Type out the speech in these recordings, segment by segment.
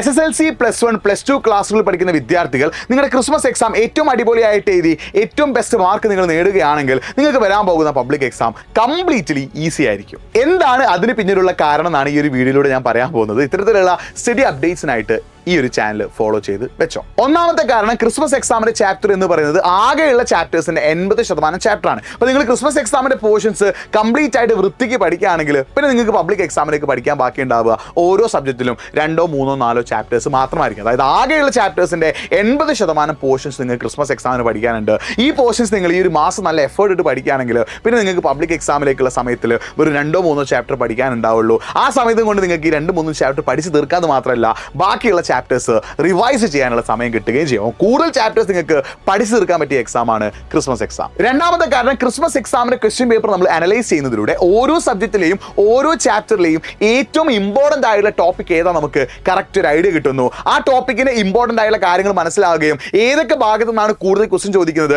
SSLC +1 +2 ക്ലാസ്സുകളിൽ പഠിക്കുന്ന വിദ്യാർത്ഥികൾ നിങ്ങളുടെ ക്രിസ്മസ് എക്സാം ഏറ്റവും അടിപൊളിയായിട്ട് എഴുതി ഏറ്റവും ബെസ്റ്റ് മാർക്ക് നിങ്ങൾ നേടുകയാണെങ്കിൽ നിങ്ങൾക്ക് വരാൻ പോകുന്ന പബ്ലിക് എക്സാം കംപ്ലീറ്റ്ലി ഈസി ആയിരിക്കും. എന്താണ് അതിന് പിന്നിലുള്ള കാരണം എന്നാണ് ഈ ഒരു വീഡിയോയിലൂടെ ഞാൻ പറയാൻ പോകുന്നത്. ഇത്തരത്തിലുള്ള സ്റ്റഡി അപ്ഡേറ്റ്സിനായിട്ട് ഈ ഒരു ചാനൽ ഫോളോ ചെയ്ത് വെച്ചോ. ഒന്നാമത്തെ കാരണം ക്രിസ്മസ് എക്സാമിന്റെ ചാപ്റ്റർ എന്ന് പറയുന്നത് ആകെയുള്ള ചാപ്റ്റേഴ്സിന്റെ 80% ചാപ്റ്റർ ആണ്. അപ്പോൾ നിങ്ങൾ ക്രിസ്മസ് എക്സാമിന്റെ പോർഷൻസ് കംപ്ലീറ്റ് ആയിട്ട് വൃത്തിക്ക് പഠിക്കുകയാണെങ്കിൽ പിന്നെ നിങ്ങൾക്ക് പബ്ലിക് എക്സാമിലേക്ക് പഠിക്കാൻ ബാക്കി ഉണ്ടാവുക ഓരോ സബ്ജക്റ്റിലും 2, 3, 4 ചാപ്റ്റേഴ്സ് മാത്രമായിരിക്കും. അതായത് ആകെയുള്ള ചാപ്റ്റേഴ്സിന്റെ 80% പോർഷൻസ് നിങ്ങൾക്ക് ക്രിസ്മസ് എക്സാമിന് പഠിക്കാനുണ്ട്. ഈ പോർഷൻസ് നിങ്ങൾ ഈ ഒരു മാസം നല്ല എഫേർട്ട് ഇട്ട് പഠിക്കുകയാണെങ്കിൽ പിന്നെ നിങ്ങൾക്ക് പബ്ലിക് എക്സാമിലേക്കുള്ള സമയത്തിൽ ഒരു 2, 3 ചാപ്റ്റർ പഠിക്കാനുണ്ടാവുള്ളൂ. ആ സമയത്തും കൊണ്ട് നിങ്ങൾക്ക് ഈ 2, 3 ചാപ്റ്റർ പഠിച്ച് തീർക്കാതെ മാത്രമല്ല ബാക്കിയുള്ള ചാപ്റ്റേഴ്സ് റിവൈസ് ചെയ്യാനുള്ള സമയം കിട്ടുകയും ചെയ്യും. കൂടുതൽ ചാപ്റ്റേഴ്സ് നിങ്ങൾക്ക് പഠിച്ചു തീർക്കാൻ പറ്റിയ എക്സാം ആണ് ക്രിസ്മസ് എക്സാം. രണ്ടാമത്തെ കാരണം ക്രിസ്മസ് എക്സാമിന്റെ ക്വസ്റ്റ്യൻ പേപ്പർ നമ്മൾ അനലൈസ് ചെയ്യുന്നതിലൂടെ ഓരോ സബ്ജക്റ്റിലെയും ഓരോ ചാപ്റ്ററിലെയും ഏറ്റവും ഇമ്പോർട്ടന്റ് ആയിട്ടുള്ള ടോപ്പിക് ഏതാ നമുക്ക് കറക്റ്റ് ഒരു ഐഡിയ കിട്ടുന്നു. ആ ടോപ്പിക്കിന് ഇമ്പോർട്ടന്റ് ആയിട്ടുള്ള കാര്യങ്ങൾ മനസ്സിലാവുകയും ഏതൊക്കെ ഭാഗത്തു നിന്നാണ് കൂടുതൽ ക്വസ്റ്റ്യൻ ചോദിക്കുന്നത്,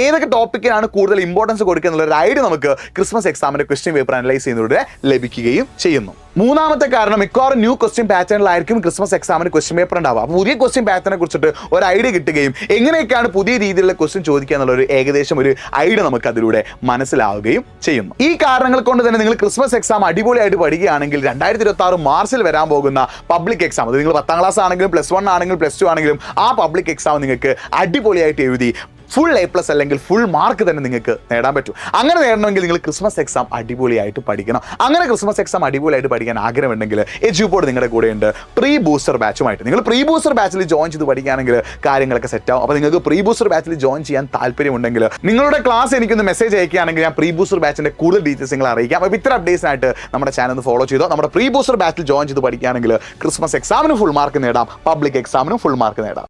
ഏതൊക്കെ ടോപ്പിക്കിനാണ് കൂടുതൽ ഇമ്പോർട്ടൻസ് കൊടുക്കുക എന്നുള്ള ഒരു ഐഡിയ നമുക്ക് ക്രിസ്മസ് എക്സാമിന്റെ ക്വസ്റ്റ്യൻ പേപ്പർ അനലൈസ് ചെയ്യുന്നതിലൂടെ ലഭിക്കുകയും ചെയ്യുന്നു. മൂന്നാമത്തെ കാരണം മിക്കവാറും ന്യൂ ക്വസ്റ്റ്യൻ പാറ്റേണിലായിരിക്കും ക്രിസ്മസ് എക്സാമിന് ക്വസ്റ്റ്യൻ പേപ്പർ ഉണ്ടാവുക. അപ്പോൾ പുതിയ ക്വസ്റ്റ്യൻ പാറ്റേണിനെ കുറിച്ചിട്ട് ഒരു ഐഡിയ കിട്ടുകയും എങ്ങനെയൊക്കെയാണ് പുതിയ രീതിയിലുള്ള ക്വസ്റ്റ്യൻ ചോദിക്കുക എന്നുള്ള ഒരു ഏകദേശം ഒരു ഐഡിയ നമുക്ക് അതിലൂടെ മനസ്സിലാവുകയും ചെയ്യുന്നു. ഈ കാരണങ്ങൾ കൊണ്ട് തന്നെ നിങ്ങൾ ക്രിസ്മസ് എക്സാം അടിപൊളിയായിട്ട് പഠിക്കുകയാണെങ്കിൽ 2026 മാർച്ചിൽ വരാൻ പോകുന്ന പബ്ലിക് എക്സാം, അത് നിങ്ങൾ 10ാം ക്ലാസ് ആണെങ്കിലും +1 ആണെങ്കിലും +2 ആണെങ്കിലും ആ പബ്ലിക് എക്സാം നിങ്ങൾക്ക് അടിപൊളിയായിട്ട് എഴുതി ഫുൾ A+ അല്ലെങ്കിൽ ഫുൾ മാർക്ക് തന്നെ നിങ്ങൾക്ക് നേടാൻ പറ്റും. അങ്ങനെ നേടണമെങ്കിൽ നിങ്ങൾ ക്രിസ്മസ് എക്സാം അടിപൊളിയായിട്ട് പഠിക്കണം. അങ്ങനെ ക്രിസ്മസ് എക്സാം അടിപൊളിയായിട്ട് പഠിക്കാൻ ആഗ്രഹമുണ്ടെങ്കിൽ എജ്യൂപോഡ് നിങ്ങളുടെ കൂടെയുണ്ട് പ്രീ ബൂസ്റ്റർ ബാച്ചുമായിട്ട്. നിങ്ങൾ പ്രീ ബൂസ്റ്റർ ബാച്ചിൽ ജോയിൻ ചെയ്ത് പഠിക്കുകയാണെങ്കിൽ കാര്യങ്ങളൊക്കെ സെറ്റ് ആവും. അപ്പോൾ നിങ്ങൾക്ക് പ്രീ ബൂസ്റ്റർ ബാച്ചിൽ ജോയിൻ ചെയ്യാൻ താല്പര്യമുണ്ടെങ്കിൽ നിങ്ങളുടെ ക്ലാസ് എനിക്കൊന്ന് മെസ്സേജ് അയക്കുകയാണെങ്കിൽ ഞാൻ പ്രീ ബൂസ്റ്റർ ബാച്ചിന്റെ കൂടുതൽ ഡീറ്റെയിൽസ് നിങ്ങൾ അറിയിക്കാം. അപ്പോൾ ഇത്തരം അപ്ഡേറ്റ്സിനായിട്ട് നമ്മുടെ ചാനൽ ഒന്ന് ഫോളോ ചെയ്തോ. നമ്മുടെ പ്രീ ബൂസ്റ്റർ ബാച്ചിൽ ജോയിൻ ചെയ്ത് പഠിക്കുകയാണെങ്കിൽ ക്രിസ്മസ് എക്സാമിന് ഫുൾ മാർക്ക് നേടാം, പബ്ലിക് എക്സാമിനും ഫുൾ മാർക്ക് നേടാം.